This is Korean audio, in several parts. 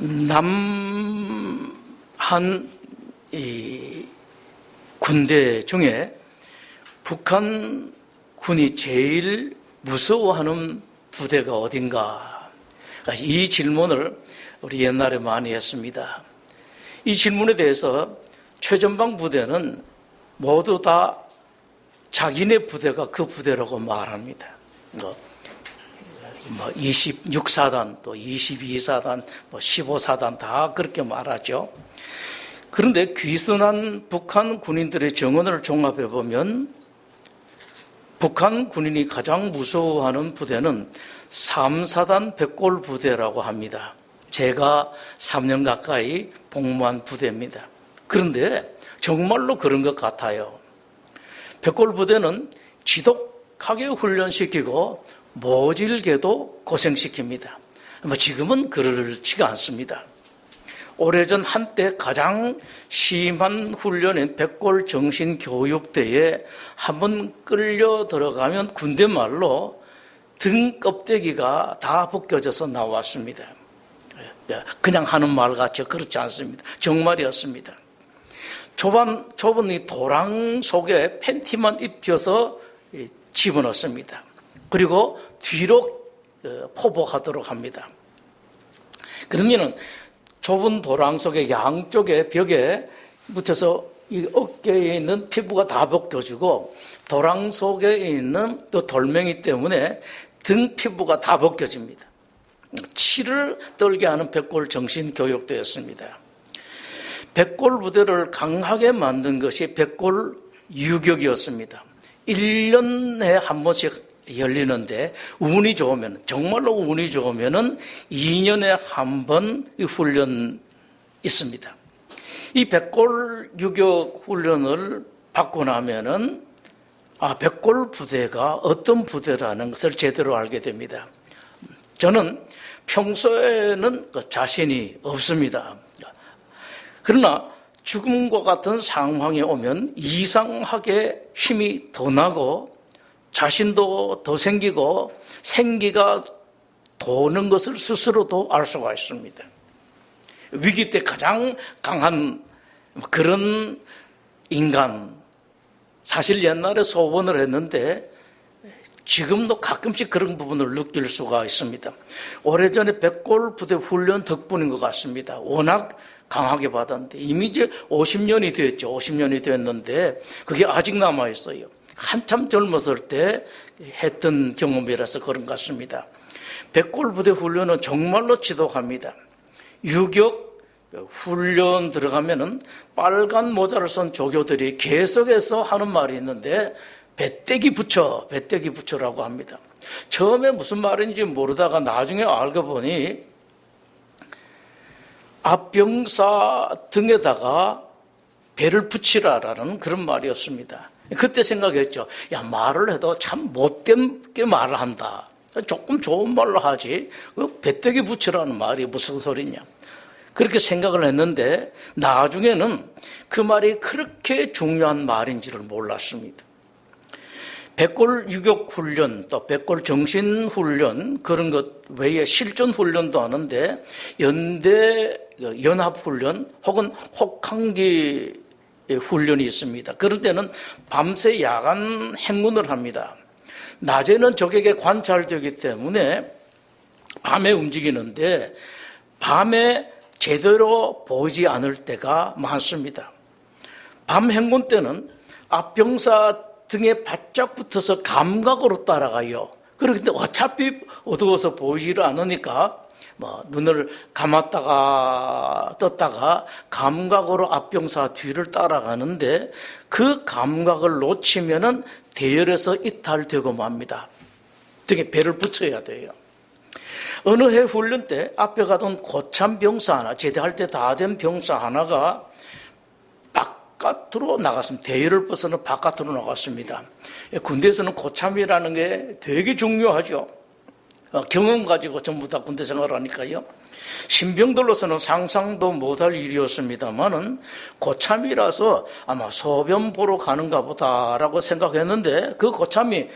남한 군대 중에 북한군이 제일 무서워하는 부대가 어딘가? 이 질문을 우리 옛날에 많이 했습니다. 이 질문에 대해서 최전방 부대는 모두 다 자기네 부대가 그 부대라고 말합니다. 26사단, 또 22사단, 15사단 다 그렇게 말하죠. 그런데 귀순한 북한 군인들의 정언을 종합해 보면 북한 군인이 가장 무서워하는 부대는 3사단 백골 부대라고 합니다. 제가 3년 가까이 복무한 부대입니다. 그런데 정말로 그런 것 같아요. 백골 부대는 지독하게 훈련시키고 모질게도 고생시킵니다. 지금은 그렇지가 않습니다. 오래전 한때 가장 심한 훈련인 백골 정신교육대에 한번 끌려 들어가면 군대 말로 등 껍데기가 다 벗겨져서 나왔습니다. 그냥 하는 말 같죠. 그렇지 않습니다. 정말이었습니다. 좁은 이 도랑 속에 팬티만 입혀서 집어넣습니다. 그리고 뒤로 포복하도록 합니다. 그러면은 좁은 도랑 속에 양쪽에 벽에 묻혀서 이 어깨에 있는 피부가 다 벗겨지고 도랑 속에 있는 또 돌멩이 때문에 등 피부가 다 벗겨집니다. 치를 떨게 하는 백골 정신교육대였습니다. 백골 부대를 강하게 만든 것이 백골 유격이었습니다. 1년에 한 번씩 열리는데 운이 좋으면, 정말로 운이 좋으면은 2년에 한 번 훈련 있습니다. 이 백골 유격 훈련을 받고 나면은 백골 부대가 어떤 부대라는 것을 제대로 알게 됩니다. 저는 평소에는 자신이 없습니다. 그러나 죽음과 같은 상황에 오면 이상하게 힘이 더 나고 자신도 더 생기고 생기가 도는 것을 스스로도 알 수가 있습니다. 위기 때 가장 강한 그런 인간, 사실 옛날에 소원을 했는데 지금도 가끔씩 그런 부분을 느낄 수가 있습니다. 오래전에 백골 부대 훈련 덕분인 것 같습니다. 워낙 강하게 받았는데 이미 이제 50년이 됐죠. 50년이 됐는데 그게 아직 남아있어요. 한참 젊었을 때 했던 경험이라서 그런 것 같습니다. 백골 부대 훈련은 정말로 지독합니다. 유격 훈련 들어가면은 빨간 모자를 쓴 조교들이 계속해서 하는 말이 있는데 배때기 붙여라고 합니다. 처음에 무슨 말인지 모르다가 나중에 알고 보니 앞병사 등에다가 배를 붙이라라는 그런 말이었습니다. 그때 생각했죠. 말을 해도 참 못되게 말을 한다. 조금 좋은 말로 하지. 배때기 붙이라는 말이 무슨 소리냐. 그렇게 생각을 했는데 나중에는 그 말이 그렇게 중요한 말인지를 몰랐습니다. 백골 유격 훈련, 또 백골 정신 훈련 그런 것 외에 실전 훈련도 하는데 연대 연합 훈련 혹은 혹한기 훈련이 있습니다. 그럴 때는 밤새 야간 행군을 합니다. 낮에는 적에게 관찰되기 때문에 밤에 움직이는데 밤에 제대로 보이지 않을 때가 많습니다. 밤 행군 때는 앞병사 등에 바짝 붙어서 감각으로 따라가요. 그런데 어차피 어두워서 보이지를 않으니까 눈을 감았다가 떴다가 감각으로 앞병사 뒤를 따라가는데 그 감각을 놓치면은 대열에서 이탈되고 맙니다. 등에 배를 붙여야 돼요. 어느 해 훈련 때 앞에 가던 고참 병사 하나, 제대할 때 다 된 병사 하나가 바깥으로 나갔습니다. 대열을 벗어나 바깥으로 나갔습니다. 군대에서는 고참이라는 게 되게 중요하죠. 경험 가지고 전부 다 군대 생활을 하니까요. 신병들로서는 상상도 못할 일이었습니다만은 고참이라서 아마 소변 보러 가는가 보다라고 생각했는데 그 고참이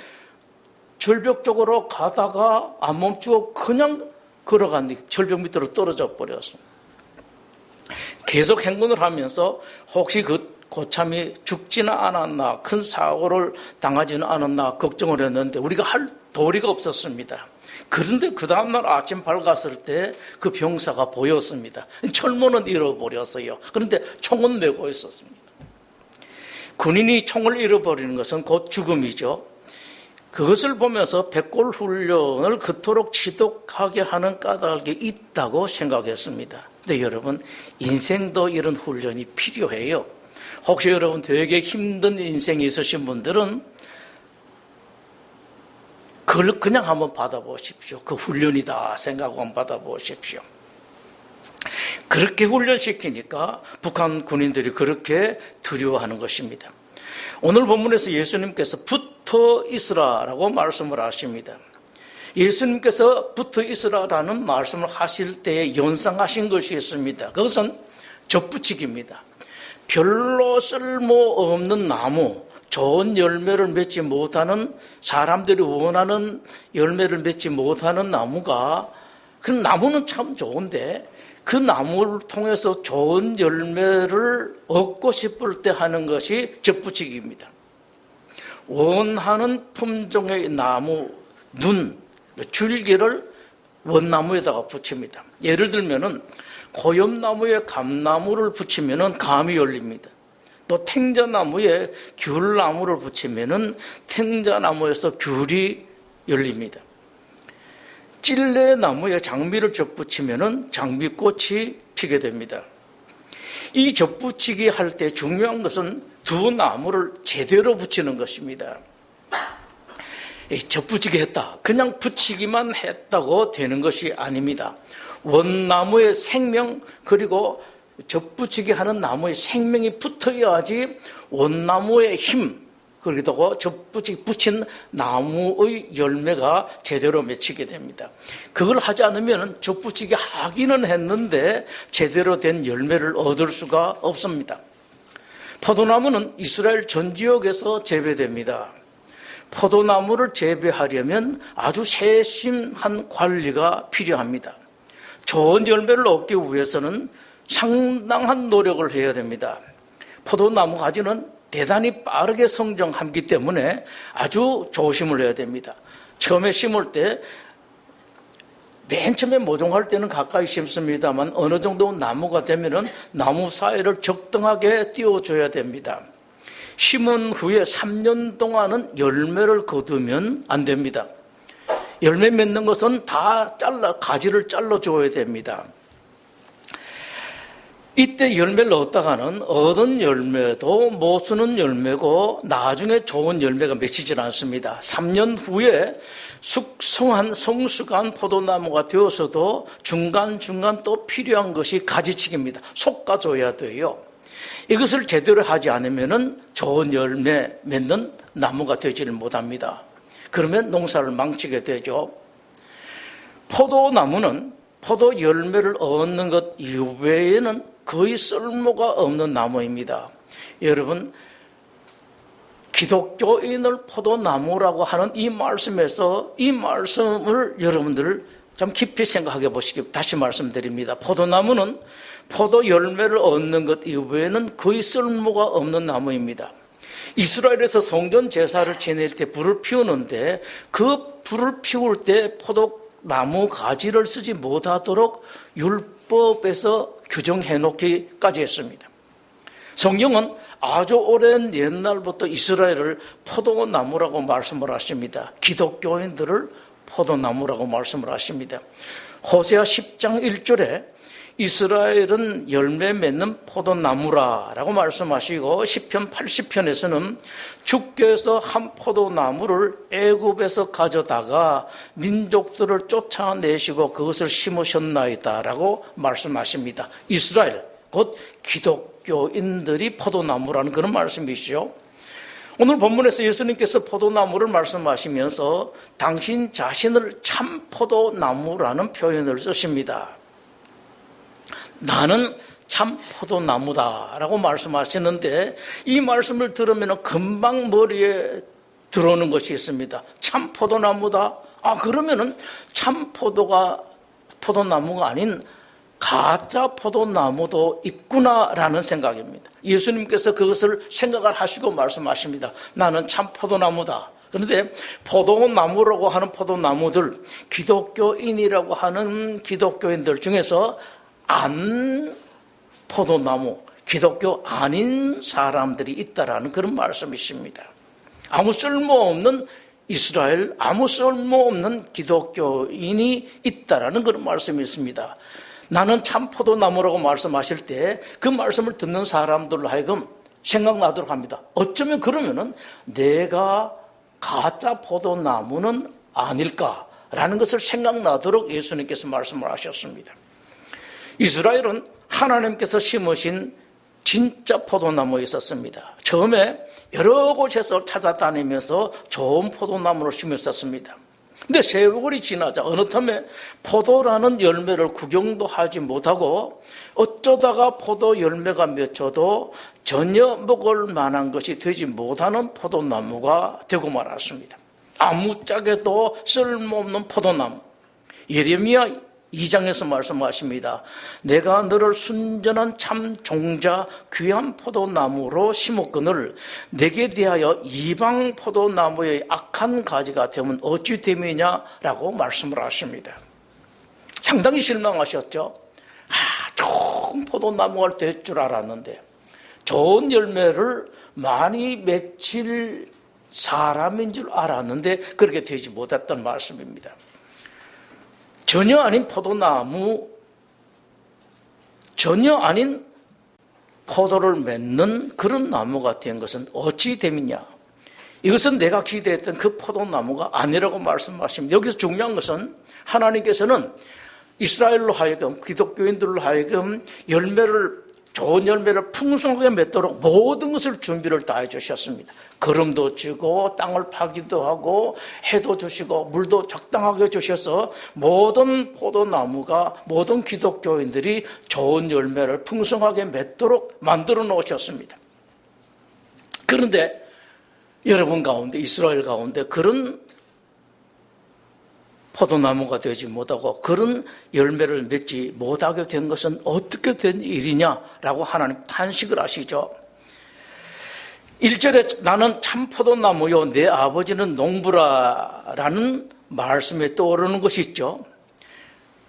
절벽 쪽으로 가다가 안 멈추고 그냥 걸어갔는데 절벽 밑으로 떨어져 버렸습니다. 계속 행군을 하면서 혹시 그 고참이 죽지는 않았나, 큰 사고를 당하지는 않았나 걱정을 했는데 우리가 할 도리가 없었습니다. 그런데 그 다음날 아침 밝았을 때 그 병사가 보였습니다. 철문은 잃어버렸어요. 그런데 총은 메고 있었습니다. 군인이 총을 잃어버리는 것은 곧 죽음이죠. 그것을 보면서 백골 훈련을 그토록 지독하게 하는 까닭이 있다고 생각했습니다. 근데 여러분, 인생도 이런 훈련이 필요해요. 혹시 여러분 되게 힘든 인생이 있으신 분들은 그걸 그냥 한번 받아보십시오. 그 훈련이다 생각하고 한번 받아보십시오. 그렇게 훈련시키니까 북한 군인들이 그렇게 두려워하는 것입니다. 오늘 본문에서 예수님께서 붙어 있으라라고 말씀을 하십니다. 예수님께서 붙어 있으라라는 말씀을 하실 때에 연상하신 것이 있습니다. 그것은 접붙이기입니다. 별로 쓸모없는 나무, 좋은 열매를 맺지 못하는, 사람들이 원하는 열매를 맺지 못하는 나무가, 그 나무는 참 좋은데 그 나무를 통해서 좋은 열매를 얻고 싶을 때 하는 것이 접붙이기입니다. 원하는 품종의 나무, 눈, 줄기를 원나무에다가 붙입니다. 예를 들면은 고염나무에 감나무를 붙이면은 감이 열립니다. 또 탱자나무에 귤나무를 붙이면은 탱자나무에서 귤이 열립니다. 찔레나무에 장미를 접붙이면은 장미꽃이 피게 됩니다. 이 접붙이기 할 때 중요한 것은 두 나무를 제대로 붙이는 것입니다. 접붙이기 했다, 그냥 붙이기만 했다고 되는 것이 아닙니다. 원나무의 생명, 그리고 접붙이기 하는 나무의 생명이 붙어야지 원나무의 힘, 그리고 붙인 나무의 열매가 제대로 맺히게 됩니다. 그걸 하지 않으면 접붙이기 하기는 했는데 제대로 된 열매를 얻을 수가 없습니다. 포도나무는 이스라엘 전 지역에서 재배됩니다. 포도나무를 재배하려면 아주 세심한 관리가 필요합니다. 좋은 열매를 얻기 위해서는 상당한 노력을 해야 됩니다. 포도나무 가지는 대단히 빠르게 성장하기 때문에 아주 조심을 해야 됩니다. 처음에 심을 때, 맨 처음에 모종할 때는 가까이 심습니다만 어느 정도 나무가 되면은 나무 사이를 적당하게 띄워줘야 됩니다. 심은 후에 3년 동안은 열매를 거두면 안 됩니다. 열매 맺는 것은 다 가지를 잘라줘야 됩니다. 이때 열매를 얻다가는 얻은 열매도 못 쓰는 열매고 나중에 좋은 열매가 맺히질 않습니다. 3년 후에 숙성한 성숙한 포도나무가 되어서도 중간중간 또 필요한 것이 가지치기입니다. 솎아줘야 돼요. 이것을 제대로 하지 않으면 좋은 열매 맺는 나무가 되지를 못합니다. 그러면 농사를 망치게 되죠. 포도나무는 포도 열매를 얻는 것 이외에는 거의 쓸모가 없는 나무입니다. 여러분, 기독교인을 포도나무라고 하는 이 말씀에서 이 말씀을 여러분들 좀 깊이 생각해 보시기 다시 말씀드립니다. 포도나무는 포도 열매를 얻는 것 이외에는 거의 쓸모가 없는 나무입니다. 이스라엘에서 성전 제사를 지낼 때 불을 피우는데 그 불을 피울 때 포도나무 가지를 쓰지 못하도록 율법에서 규정해 놓기까지 했습니다. 성경은 아주 오랜 옛날부터 이스라엘을 포도나무라고 말씀을 하십니다. 기독교인들을 포도나무라고 말씀을 하십니다. 호세아 10장 1절에 이스라엘은 열매 맺는 포도나무라라고 말씀하시고 시편 80편에서는 주께서 한 포도나무를 애굽에서 가져다가 민족들을 쫓아내시고 그것을 심으셨나이다라고 말씀하십니다. 이스라엘, 곧 기독교인들이 포도나무라는 그런 말씀이시죠. 오늘 본문에서 예수님께서 포도나무를 말씀하시면서 당신 자신을 참 포도나무라는 표현을 쓰십니다. 나는 참 포도나무다라고 말씀하시는데 이 말씀을 들으면 금방 머리에 들어오는 것이 있습니다. 참 포도나무다. 그러면은 참 포도나무가 아닌 가짜 포도나무도 있구나라는 생각입니다. 예수님께서 그것을 생각을 하시고 말씀하십니다. 나는 참 포도나무다. 그런데 포도나무라고 하는 포도나무들, 기독교인이라고 하는 기독교인들 중에서 안 포도나무, 기독교 아닌 사람들이 있다라는 그런 말씀이십니다. 아무 쓸모없는 이스라엘, 아무 쓸모없는 기독교인이 있다라는 그런 말씀이 있습니다. 나는 참 포도나무라고 말씀하실 때 그 말씀을 듣는 사람들로 하여금 생각나도록 합니다. 어쩌면 그러면은 내가 가짜 포도나무는 아닐까라는 것을 생각나도록 예수님께서 말씀을 하셨습니다. 이스라엘은 하나님께서 심으신 진짜 포도나무에 있었습니다. 처음에 여러 곳에서 찾아다니면서 좋은 포도나무를 심었었습니다. 근데 세월이 지나자 어느 틈에 포도라는 열매를 구경도 하지 못하고 어쩌다가 포도 열매가 맺혀도 전혀 먹을 만한 것이 되지 못하는 포도나무가 되고 말았습니다. 아무짝에도 쓸모없는 포도나무. 예레미야 2장에서 말씀하십니다. 내가 너를 순전한 참 종자 귀한 포도나무로 심었거늘 내게 대하여 이방 포도나무의 악한 가지가 되면 어찌 됨이냐라고 말씀을 하십니다. 상당히 실망하셨죠. 좋은 포도나무가 될 줄 알았는데 좋은 열매를 많이 맺힐 사람인 줄 알았는데 그렇게 되지 못했던 말씀입니다. 전혀 아닌 포도나무, 전혀 아닌 포도를 맺는 그런 나무가 된 것은 어찌 됨이냐. 이것은 내가 기대했던 그 포도나무가 아니라고 말씀하십니다. 여기서 중요한 것은 하나님께서는 이스라엘로 하여금, 기독교인들로 하여금 좋은 열매를 풍성하게 맺도록 모든 것을 준비를 다 해주셨습니다. 거름도 주고 땅을 파기도 하고 해도 주시고 물도 적당하게 주셔서 모든 포도나무가, 모든 기독교인들이 좋은 열매를 풍성하게 맺도록 만들어 놓으셨습니다. 그런데 여러분 가운데, 이스라엘 가운데 그런 포도나무가 되지 못하고 그런 열매를 맺지 못하게 된 것은 어떻게 된 일이냐라고 하나님 탄식을 하시죠. 1절에 나는 참 포도나무요 내 아버지는 농부라라는 말씀에 떠오르는 것이 있죠.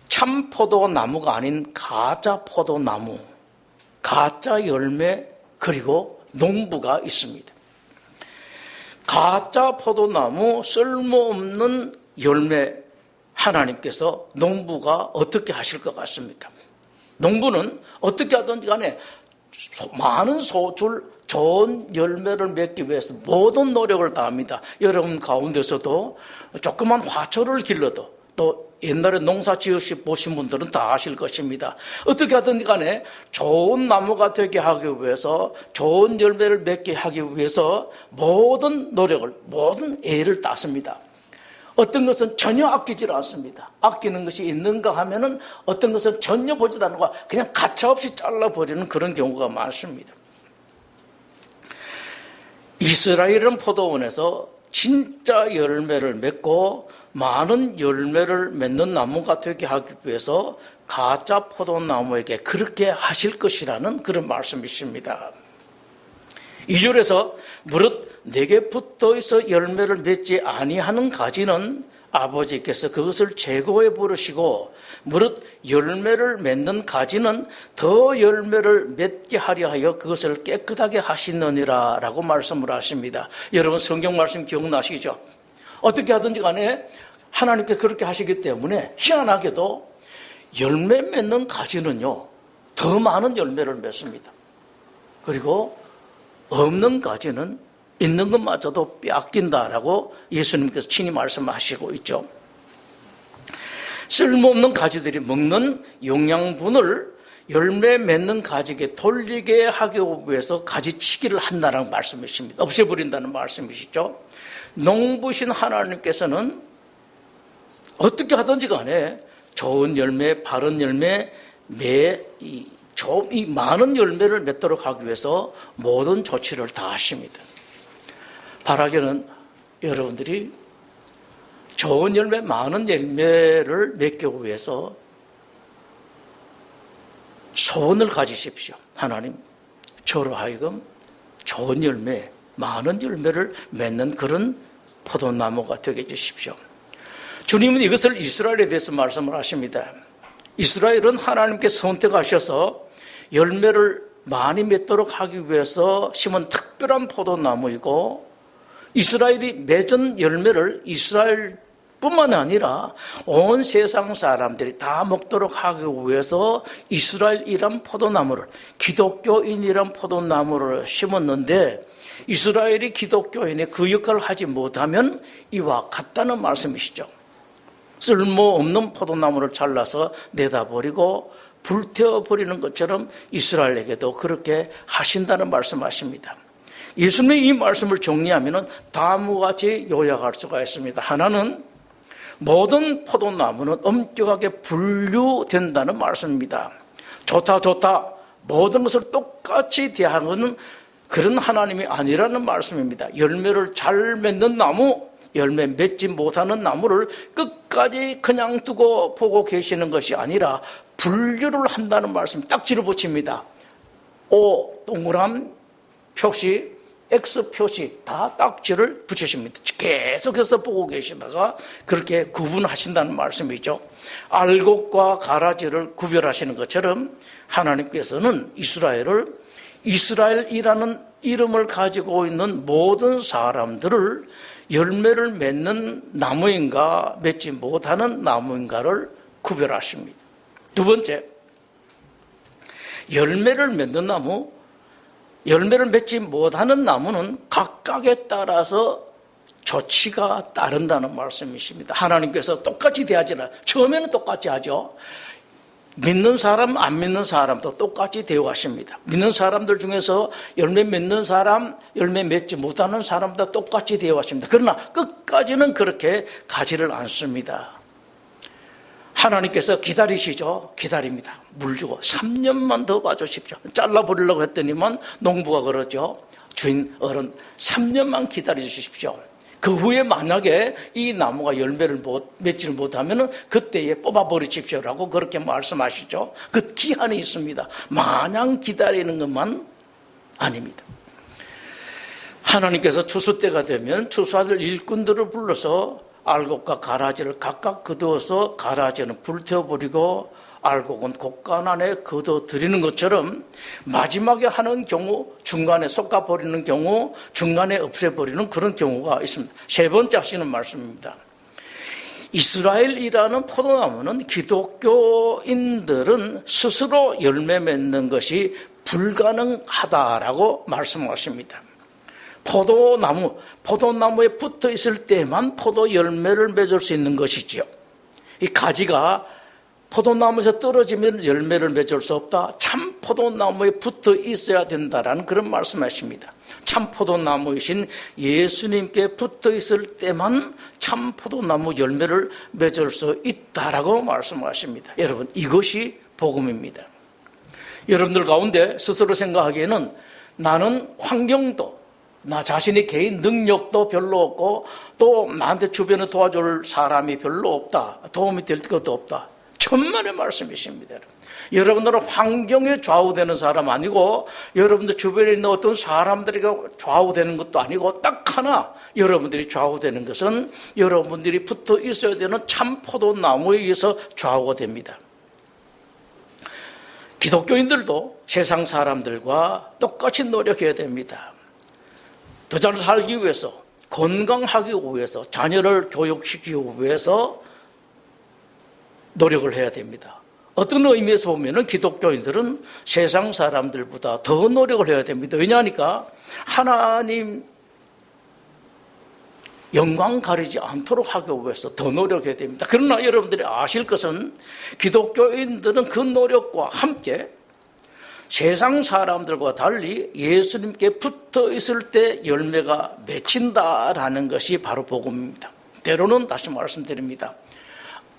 참 포도나무가 아닌 가짜 포도나무, 가짜 열매, 그리고 농부가 있습니다. 가짜 포도나무, 쓸모없는 열매, 하나님께서 농부가 어떻게 하실 것 같습니까? 농부는 어떻게 하든지 간에 많은 소출, 좋은 열매를 맺기 위해서 모든 노력을 다합니다. 여러분 가운데서도 조그만 화초를 길러도, 또 옛날에 농사 지으시 보신 분들은 다 아실 것입니다. 어떻게 하든지 간에 좋은 나무가 되게 하기 위해서, 좋은 열매를 맺게 하기 위해서 모든 노력을, 모든 애를 따습니다. 어떤 것은 전혀 아끼질 않습니다. 아끼는 것이 있는가 하면은 어떤 것은 전혀 보지도 않고 그냥 가차없이 잘라버리는 그런 경우가 많습니다. 이스라엘은 포도원에서 진짜 열매를 맺고 많은 열매를 맺는 나무가 되게 하기 위해서 가짜 포도나무에게 그렇게 하실 것이라는 그런 말씀이십니다. 2절에서 무릇 내게 붙어 있어 열매를 맺지 아니하는 가지는 아버지께서 그것을 제거해 버리시고 무릇 열매를 맺는 가지는 더 열매를 맺게 하려 하여 그것을 깨끗하게 하시느니라 라고 말씀을 하십니다. 여러분 성경 말씀 기억나시죠? 어떻게 하든지 간에 하나님께서 그렇게 하시기 때문에 희한하게도 열매 맺는 가지는요 더 많은 열매를 맺습니다. 그리고 없는 가지는 있는 것마저도 빼앗긴다라고 예수님께서 친히 말씀하시고 있죠. 쓸모없는 가지들이 먹는 영양분을 열매 맺는 가지에게 돌리게 하기 위해서 가지치기를 한다는 말씀이십니다. 없애버린다는 말씀이시죠. 농부신 하나님께서는 어떻게 하든지 간에 좋은 열매, 바른 열매, 이 많은 열매를 맺도록 하기 위해서 모든 조치를 다 하십니다. 바라기는 여러분들이 좋은 열매, 많은 열매를 맺기 위해서 소원을 가지십시오. 하나님, 저로 하여금 좋은 열매, 많은 열매를 맺는 그런 포도나무가 되게 해주십시오. 주님은 이것을 이스라엘에 대해서 말씀을 하십니다. 이스라엘은 하나님께 선택하셔서 열매를 많이 맺도록 하기 위해서 심은 특별한 포도나무이고, 이스라엘이 맺은 열매를 이스라엘뿐만 아니라 온 세상 사람들이 다 먹도록 하기 위해서 이스라엘이란 포도나무를, 기독교인이란 포도나무를 심었는데, 이스라엘이 기독교인이 그 역할을 하지 못하면 이와 같다는 말씀이시죠. 쓸모없는 포도나무를 잘라서 내다버리고 불태워버리는 것처럼 이스라엘에게도 그렇게 하신다는 말씀하십니다. 예수님의 이 말씀을 정리하면 다음과 같이 요약할 수가 있습니다. 하나는, 모든 포도나무는 엄격하게 분류된다는 말씀입니다. 좋다 모든 것을 똑같이 대하는 그런 하나님이 아니라는 말씀입니다. 열매를 잘 맺는 나무, 열매 맺지 못하는 나무를 끝까지 그냥 두고 보고 계시는 것이 아니라 분류를 한다는 말씀, 딱지를 붙입니다. O 동그란 표시, X 표시 다 딱지를 붙이십니다. 계속해서 보고 계시다가 그렇게 구분하신다는 말씀이죠. 알곡과 가라지를 구별하시는 것처럼 하나님께서는 이스라엘이라는 이름을 가지고 있는 모든 사람들을 열매를 맺는 나무인가 맺지 못하는 나무인가를 구별하십니다. 두 번째, 열매를 맺는 나무, 열매를 맺지 못하는 나무는 각각에 따라서 조치가 따른다는 말씀이십니다. 하나님께서 똑같이 대하지 않아요. 처음에는 똑같이 하죠. 믿는 사람, 안 믿는 사람도 똑같이 대우하십니다. 믿는 사람들 중에서 열매 맺는 사람, 열매 맺지 못하는 사람도 똑같이 대우하십니다. 그러나 끝까지는 그렇게 가지를 않습니다. 하나님께서 기다리시죠. 기다립니다. 물 주고 3년만 더 봐주십시오. 잘라버리려고 했더니만 농부가 그러죠. 주인 어른 3년만 기다려 주십시오. 그 후에 만약에 이 나무가 열매를 맺지를 못하면 그때에 뽑아버리십시오라고 그렇게 말씀하시죠. 그 기한이 있습니다. 마냥 기다리는 것만 아닙니다. 하나님께서 추수 때가 되면 추수하는 일꾼들을 불러서 알곡과 가라지를 각각 거두어서 가라지는 불태워버리고 알곡은 곡간 안에 거둬들이는 것처럼 마지막에 하는 경우, 중간에 솎아버리는 경우, 중간에 없애버리는 그런 경우가 있습니다. 세 번째 하시는 말씀입니다. 이스라엘이라는 포도나무는 기독교인들은 스스로 열매 맺는 것이 불가능하다라고 말씀하십니다. 포도나무에 붙어 있을 때만 포도 열매를 맺을 수 있는 것이지요. 이 가지가 포도나무에서 떨어지면 열매를 맺을 수 없다. 참 포도나무에 붙어 있어야 된다라는 그런 말씀하십니다. 참 포도나무이신 예수님께 붙어 있을 때만 참 포도나무 열매를 맺을 수 있다라고 말씀하십니다. 여러분, 이것이 복음입니다. 여러분들 가운데 스스로 생각하기에는 나는 환경도, 나 자신의 개인 능력도 별로 없고 또 나한테 주변에 도와줄 사람이 별로 없다, 도움이 될 것도 없다, 천만의 말씀이십니다. 여러분들은 환경에 좌우되는 사람 아니고 여러분들 주변에 있는 어떤 사람들이 좌우되는 것도 아니고 딱 하나 여러분들이 좌우되는 것은 여러분들이 붙어 있어야 되는 참 포도나무에 의해서 좌우가 됩니다. 기독교인들도 세상 사람들과 똑같이 노력해야 됩니다. 더 잘 살기 위해서, 건강하기 위해서, 자녀를 교육시키기 위해서 노력을 해야 됩니다. 어떤 의미에서 보면 기독교인들은 세상 사람들보다 더 노력을 해야 됩니다. 왜냐하니까 하나님 영광 가리지 않도록 하기 위해서 더 노력해야 됩니다. 그러나 여러분들이 아실 것은 기독교인들은 그 노력과 함께 세상 사람들과 달리 예수님께 붙어 있을 때 열매가 맺힌다라는 것이 바로 복음입니다. 때로는 다시 말씀드립니다.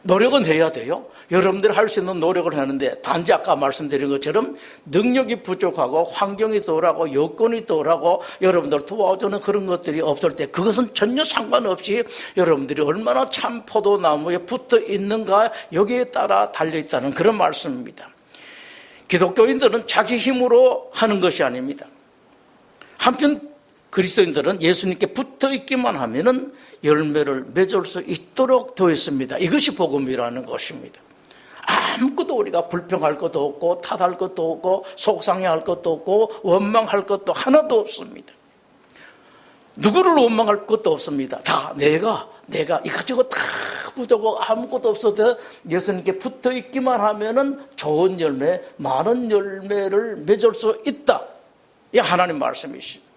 노력은 해야 돼요. 여러분들이 할 수 있는 노력을 하는데 단지 아까 말씀드린 것처럼 능력이 부족하고 환경이 덜하고 여건이 덜하고 여러분들 도와주는 그런 것들이 없을 때 그것은 전혀 상관없이 여러분들이 얼마나 참 포도나무에 붙어 있는가 여기에 따라 달려있다는 그런 말씀입니다. 기독교인들은 자기 힘으로 하는 것이 아닙니다. 한편 그리스도인들은 예수님께 붙어 있기만 하면은 열매를 맺을 수 있도록 되어 있습니다. 이것이 복음이라는 것입니다. 아무것도 우리가 불평할 것도 없고 탓할 것도 없고 속상해할 것도 없고 원망할 것도 하나도 없습니다. 누구를 원망할 것도 없습니다. 다 내가 이것저것 다 부족하고 아무것도 없어도 예수님께 붙어 있기만 하면은 좋은 열매, 많은 열매를 맺을 수 있다. 이 하나님 말씀이십니다.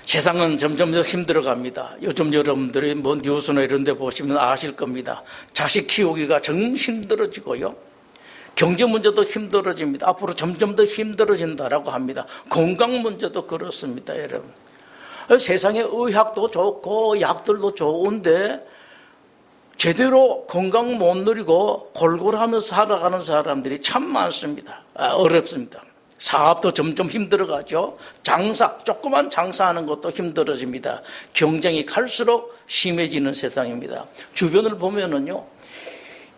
세상은 점점 더 힘들어갑니다. 요즘 여러분들이 뭐 뉴스나 이런 데 보시면 아실 겁니다. 자식 키우기가 정말 힘들어지고요. 경제 문제도 힘들어집니다. 앞으로 점점 더 힘들어진다라고 합니다. 건강 문제도 그렇습니다, 여러분. 세상에 의학도 좋고 약들도 좋은데 제대로 건강 못 누리고 골골하면서 살아가는 사람들이 참 많습니다. 어렵습니다. 사업도 점점 힘들어가죠. 조그만 장사하는 것도 힘들어집니다. 경쟁이 갈수록 심해지는 세상입니다. 주변을 보면은요,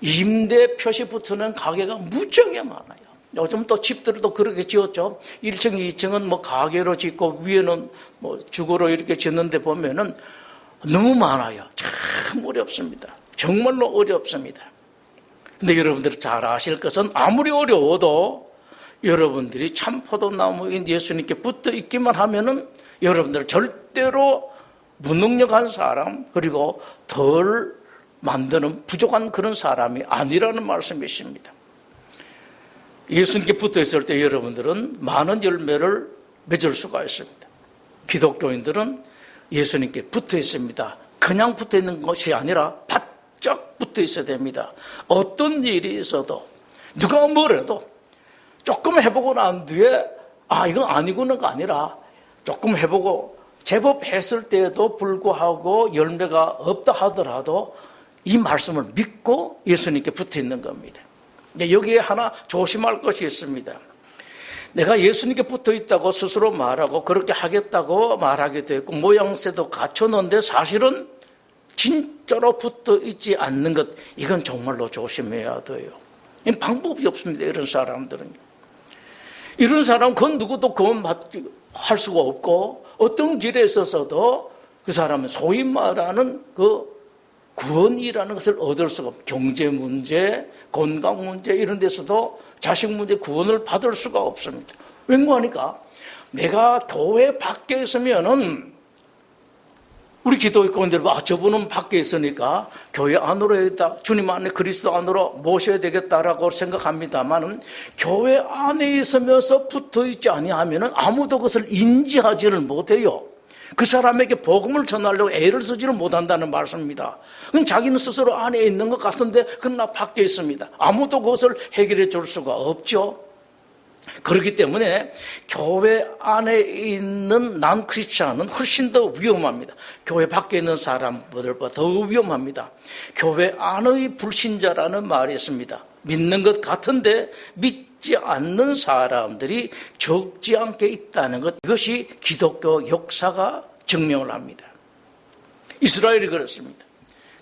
임대 표시 붙는 가게가 무지하게 많아요. 요즘 또 집들도 그렇게 지었죠. 1층, 2층은 뭐 가게로 짓고 위에는 뭐 주거로 이렇게 짓는데 보면은 너무 많아요. 참 어렵습니다. 정말로 어렵습니다. 근데 여러분들이 잘 아실 것은 아무리 어려워도 여러분들이 참 포도나무인 예수님께 붙어 있기만 하면은 여러분들 절대로 무능력한 사람, 그리고 덜 만드는 부족한 그런 사람이 아니라는 말씀이십니다. 예수님께 붙어 있을 때 여러분들은 많은 열매를 맺을 수가 있습니다. 기독교인들은 예수님께 붙어 있습니다. 그냥 붙어 있는 것이 아니라 바짝 붙어 있어야 됩니다. 어떤 일이 있어도 누가 뭐래도 조금 해보고 난 뒤에 이건 아니구나가 아니라 조금 해보고 제법 했을 때에도 불구하고 열매가 없다 하더라도 이 말씀을 믿고 예수님께 붙어 있는 겁니다. 여기에 하나 조심할 것이 있습니다. 내가 예수님께 붙어 있다고 스스로 말하고 그렇게 하겠다고 말하게 되고 모양새도 갖춰놓는데 사실은 진짜로 붙어 있지 않는 것, 이건 정말로 조심해야 돼요. 방법이 없습니다. 이런 사람들은. 이런 사람은 그 누구도 구원할 수가 없고 어떤 길에 있어서도 그 사람은 소위 말하는 그 구원이라는 것을 얻을 수가 없고, 경제 문제, 건강 문제 이런 데서도 자식 문제 구원을 받을 수가 없습니다. 왠고하니까 내가 교회 밖에 있으면은 우리 기독교인들 저분은 밖에 있으니까 교회 안으로 해야겠다, 주님 안에 그리스도 안으로 모셔야 되겠다라고 생각합니다만은 교회 안에 있으면서 붙어 있지 아니하면은 아무도 그것을 인지하지를 못해요. 그 사람에게 복음을 전하려고 애를 쓰지를 못한다는 말씀입니다. 그럼 자기는 스스로 안에 있는 것 같은데 그러나 밖에 있습니다. 아무도 그것을 해결해 줄 수가 없죠. 그렇기 때문에 교회 안에 있는 난 크리스찬은 훨씬 더 위험합니다. 교회 밖에 있는 사람들보다 더 위험합니다. 교회 안의 불신자라는 말이 있습니다. 믿는 것 같은데 믿지 않는 사람들이 적지 않게 있다는 것, 이것이 기독교 역사가 증명을 합니다. 이스라엘이 그렇습니다.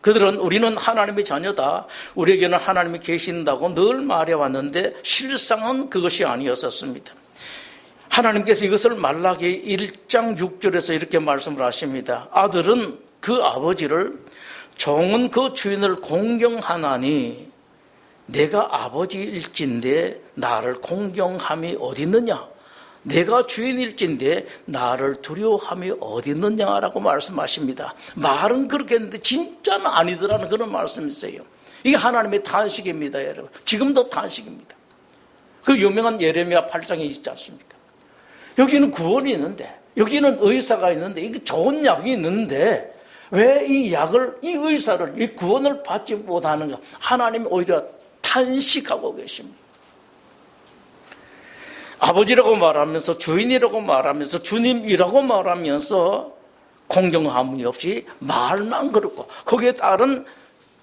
그들은 우리는 하나님의 자녀다, 우리에게는 하나님이 계신다고 늘 말해왔는데 실상은 그것이 아니었었습니다. 하나님께서 이것을 말라기 1장 6절에서 이렇게 말씀을 하십니다. 아들은 그 아버지를, 종은 그 주인을 공경하나니 내가 아버지일진데 나를 공경함이 어디 있느냐? 내가 주인일진데 나를 두려워함이 어디 있느냐라고 말씀하십니다. 말은 그렇게 했는데 진짜는 아니더라는 그런 말씀이 있어요. 이게 하나님의 탄식입니다, 여러분. 지금도 탄식입니다. 그 유명한 예레미야 8장에 있지 않습니까? 여기는 구원이 있는데, 여기는 의사가 있는데, 이게 좋은 약이 있는데 왜 이 약을, 이 의사를, 이 구원을 받지 못하는가? 하나님이 오히려 탄식하고 계십니다. 아버지라고 말하면서, 주인이라고 말하면서, 주님이라고 말하면서 공경함이 없이 말만 그렇고 거기에 따른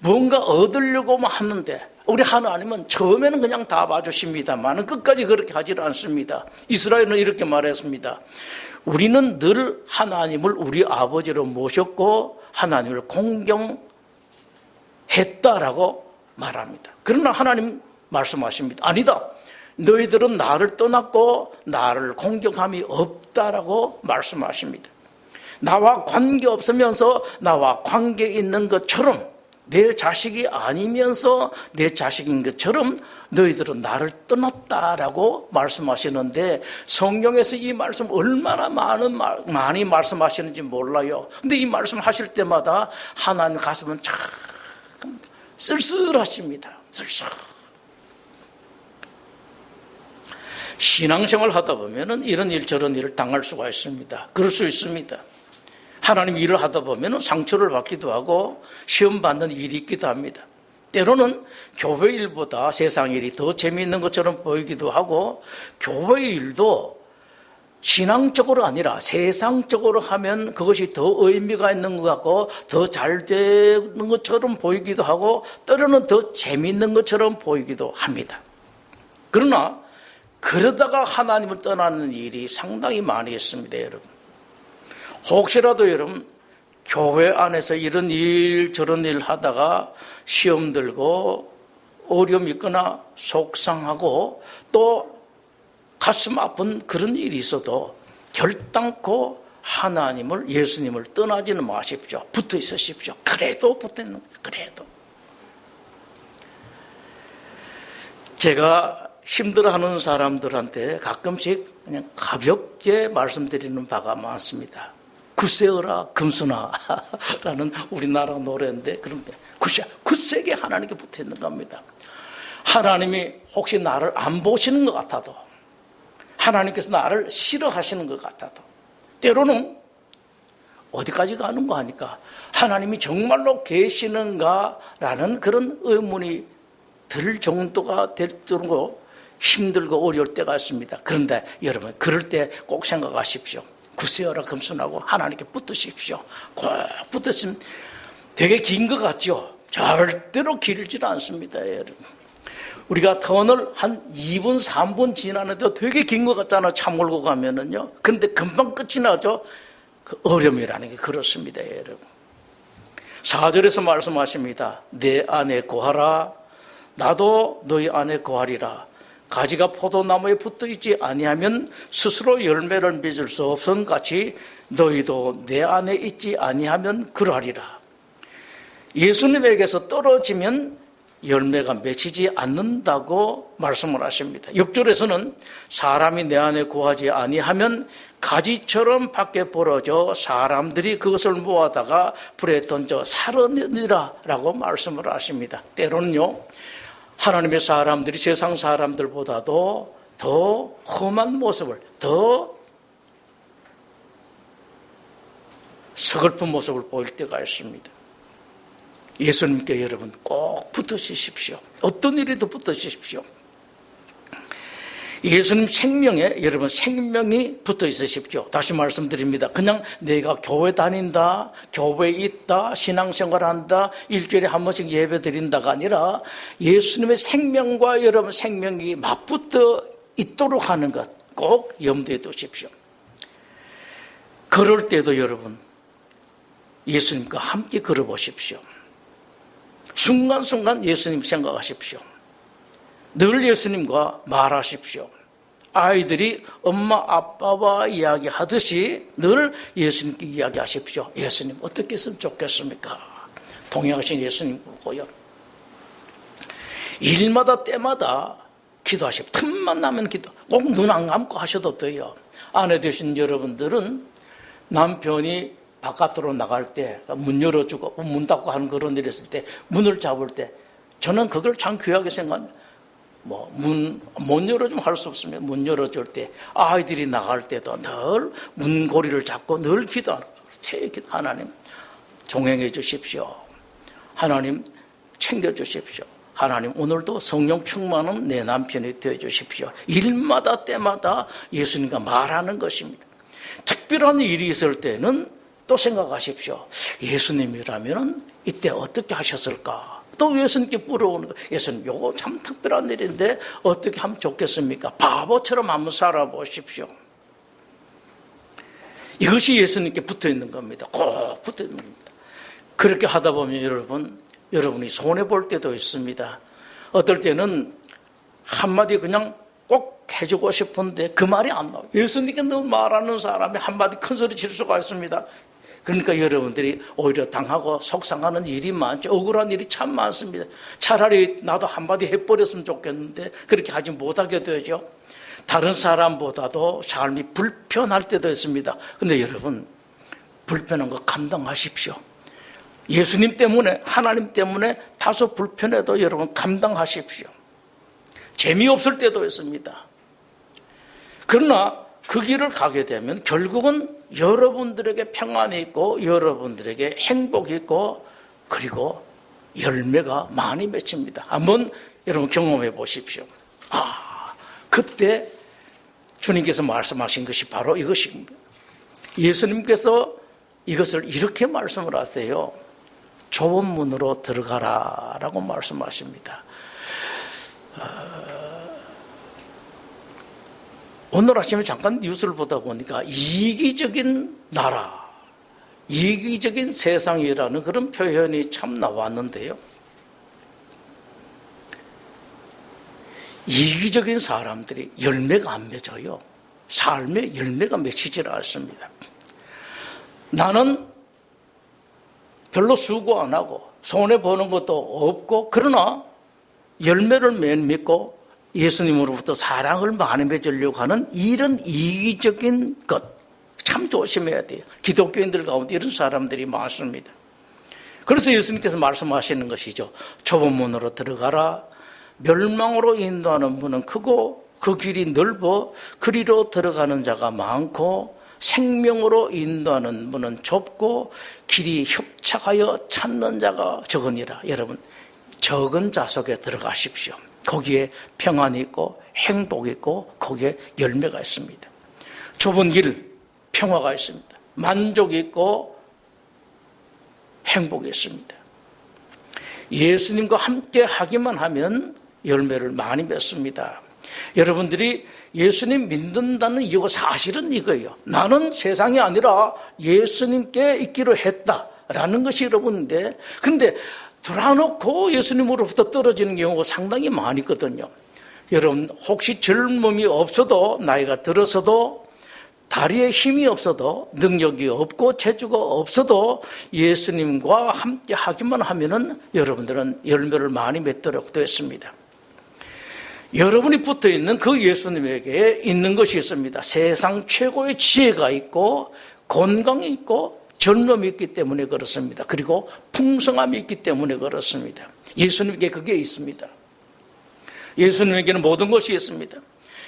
뭔가 얻으려고만 하는데, 우리 하나님은 처음에는 그냥 다 봐주십니다만 끝까지 그렇게 하지 않습니다. 이스라엘은 이렇게 말했습니다. 우리는 늘 하나님을 우리 아버지로 모셨고 하나님을 공경했다라고 말합니다. 그러나 하나님 말씀하십니다. 아니다. 너희들은 나를 떠났고 나를 공경함이 없다라고 말씀하십니다. 나와 관계 없으면서 나와 관계 있는 것처럼, 내 자식이 아니면서 내 자식인 것처럼 너희들은 나를 떠났다라고 말씀하시는데, 성경에서 이 말씀 얼마나 많이 말씀하시는지 몰라요. 근데 이 말씀 하실 때마다 하나님 가슴은 참 쓸쓸하십니다. 쓸쓸. 신앙생활 하다 보면은 이런 일 저런 일을 당할 수가 있습니다. 그럴 수 있습니다. 하나님 일을 하다 보면은 상처를 받기도 하고 시험 받는 일이 있기도 합니다. 때로는 교회 일보다 세상 일이 더 재미있는 것처럼 보이기도 하고, 교회 일도 신앙적으로 아니라 세상적으로 하면 그것이 더 의미가 있는 것 같고 더 잘 되는 것처럼 보이기도 하고, 때로는 더 재미있는 것처럼 보이기도 합니다. 그러나 그러다가 하나님을 떠나는 일이 상당히 많이 있습니다, 여러분. 혹시라도 여러분 교회 안에서 이런 일 저런 일 하다가 시험 들고 어려움이 있거나 속상하고 또 가슴 아픈 그런 일이 있어도 결단코 하나님을, 예수님을 떠나지는 마십시오. 붙어 있으십시오. 그래도 붙어 있는 거예요. 그래도. 제가 힘들어하는 사람들한테 가끔씩 그냥 가볍게 말씀드리는 바가 많습니다. 굳세어라 금수나 라는 우리나라 노래인데, 그런데 굳세게 하나님께 붙어 있는 겁니다. 하나님이 혹시 나를 안 보시는 것 같아도, 하나님께서 나를 싫어하시는 것 같아도, 때로는 어디까지 가는 거 하니까 하나님이 정말로 계시는가라는 그런 의문이 들 정도가 될 정도로 힘들고 어려울 때가 있습니다. 그런데 여러분, 그럴 때 꼭 생각하십시오. 굳세어라 금순하고 하나님께 붙으십시오. 꼭 붙으시면 되게 긴 것 같죠? 절대로 길지는 않습니다, 여러분. 우리가 터널 한 2분, 3분 지나는데도 되게 긴 것 같잖아요. 차 몰고 가면은요. 그런데 금방 끝이 나죠? 그 어려움이라는 게 그렇습니다, 여러분. 4절에서 말씀하십니다. 내 안에 거하라. 나도 너희 안에 거하리라. 가지가 포도나무에 붙어있지 아니하면 스스로 열매를 맺을 수 없음 같이 너희도 내 안에 있지 아니하면 그러하리라. 예수님에게서 떨어지면 열매가 맺히지 않는다고 말씀을 하십니다. 6절에서는 사람이 내 안에 거하지 아니하면 가지처럼 밖에 벌어져 사람들이 그것을 모아다가 불에 던져 사르느니라 라고 말씀을 하십니다. 때로는요, 하나님의 사람들이 세상 사람들보다도 더 험한 모습을, 더 서글픈 모습을 보일 때가 있습니다. 예수님께 여러분 꼭 붙으십시오. 어떤 일에도 붙으십시오. 예수님 생명에 여러분 생명이 붙어 있으십시오. 다시 말씀드립니다. 그냥 내가 교회 다닌다, 교회에 있다, 신앙생활한다, 일주일에 한 번씩 예배 드린다가 아니라 예수님의 생명과 여러분 생명이 맞붙어 있도록 하는 것 꼭 염두에 두십시오. 걸을 때도 여러분 예수님과 함께 걸어보십시오. 순간순간 예수님 생각하십시오. 늘 예수님과 말하십시오. 아이들이 엄마 아빠와 이야기하듯이 늘 예수님께 이야기하십시오. 예수님 어떻게 했으면 좋겠습니까? 동행하신 예수님 보고요. 일마다 때마다 기도하십시오. 틈만 나면 기도. 꼭 눈 안 감고 하셔도 돼요. 아내 되신 여러분들은 남편이 바깥으로 나갈 때 문 열어주고 문 닫고 하는 그런 일이 있을 때 문을 잡을 때 저는 그걸 참 귀하게 생각합니다. 못 열어주면 할 수 없습니다. 문 열어줄 때 아이들이 나갈 때도 늘 문고리를 잡고 늘 기도하는 거예요. 하나님 종행해 주십시오. 하나님 챙겨 주십시오. 하나님 오늘도 성령 충만한 내 남편이 되어 주십시오. 일마다 때마다 예수님과 말하는 것입니다. 특별한 일이 있을 때는 또 생각하십시오. 예수님이라면 이때 어떻게 하셨을까? 또 예수님께 물어보는 거예요. 예수님, 요거 참 특별한 일인데 어떻게 하면 좋겠습니까? 바보처럼 한번 살아보십시오. 이것이 예수님께 붙어 있는 겁니다. 꼭 붙어 있는 겁니다. 그렇게 하다 보면 여러분이 손해 볼 때도 있습니다. 어떨 때는 한마디 그냥 꼭 해주고 싶은데 그 말이 안 나와요. 예수님께 늘 말하는 사람이 한마디 큰 소리 칠 수가 있습니다. 그러니까 여러분들이 오히려 당하고 속상하는 일이 많죠. 억울한 일이 참 많습니다. 차라리 나도 한마디 해버렸으면 좋겠는데 그렇게 하지 못하게 되죠. 다른 사람보다도 삶이 불편할 때도 있습니다. 근데 여러분, 불편한 거 감당하십시오. 예수님 때문에, 하나님 때문에 다소 불편해도 여러분 감당하십시오. 재미없을 때도 있습니다. 그러나 그 길을 가게 되면 결국은 여러분들에게 평안이 있고 여러분들에게 행복이 있고 그리고 열매가 많이 맺힙니다. 한번 여러분 경험해 보십시오. 그때 주님께서 말씀하신 것이 바로 이것입니다. 예수님께서 이것을 이렇게 말씀을 하세요. 좁은 문으로 들어가라라고 말씀하십니다. 오늘 아침에 잠깐 뉴스를 보다 보니까 이기적인 나라, 이기적인 세상이라는 그런 표현이 참 나왔는데요. 이기적인 사람들이 열매가 안 맺어요. 삶에 열매가 맺히질 않습니다. 나는 별로 수고 안 하고 손해보는 것도 없고 그러나 열매를 맺고 예수님으로부터 사랑을 많이 맺으려고 하는 이런 이기적인 것 참 조심해야 돼요. 기독교인들 가운데 이런 사람들이 많습니다. 그래서 예수님께서 말씀하시는 것이죠. 좁은 문으로 들어가라. 멸망으로 인도하는 문은 크고 그 길이 넓어 그리로 들어가는 자가 많고 생명으로 인도하는 문은 좁고 길이 협착하여 찾는 자가 적으니라. 여러분, 적은 자 속에 들어가십시오. 거기에 평안이 있고 행복이 있고 거기에 열매가 있습니다. 좁은 길, 평화가 있습니다. 만족이 있고 행복이 있습니다. 예수님과 함께 하기만 하면 열매를 많이 맺습니다. 여러분들이 예수님 믿는다는 이유가 사실은 이거예요. 나는 세상이 아니라 예수님께 있기로 했다라는 것이 여러분인데, 근데 돌아놓고 예수님으로부터 떨어지는 경우가 상당히 많이 있거든요. 여러분, 혹시 젊음이 없어도, 나이가 들어서도, 다리에 힘이 없어도, 능력이 없고 재주가 없어도 예수님과 함께 하기만 하면은 여러분들은 열매를 많이 맺도록 되었습니다. 여러분이 붙어 있는 그 예수님에게 있는 것이 있습니다. 세상 최고의 지혜가 있고 건강이 있고 젊음이 있기 때문에 그렇습니다. 그리고 풍성함이 있기 때문에 그렇습니다. 예수님께 그게 있습니다. 예수님에게는 모든 것이 있습니다.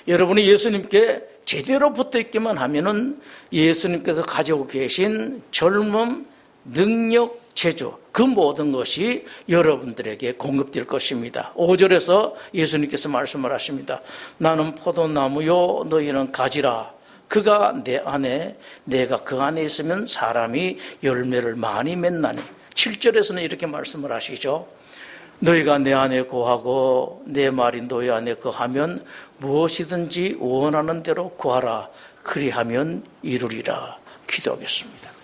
여러분이 예수님께 제대로 붙어 있기만 하면은 예수님께서 가지고 계신 젊음, 능력, 재주, 그 모든 것이 여러분들에게 공급될 것입니다. 5절에서 예수님께서 말씀을 하십니다. 나는 포도나무요 너희는 가지라. 그가 내 안에 내가 그 안에 있으면 사람이 열매를 많이 맺나니. 7절에서는 이렇게 말씀을 하시죠. 너희가 내 안에 거하고 내 말이 너희 안에 거하면 무엇이든지 원하는 대로 구하라. 그리하면 이루리라. 기도하겠습니다.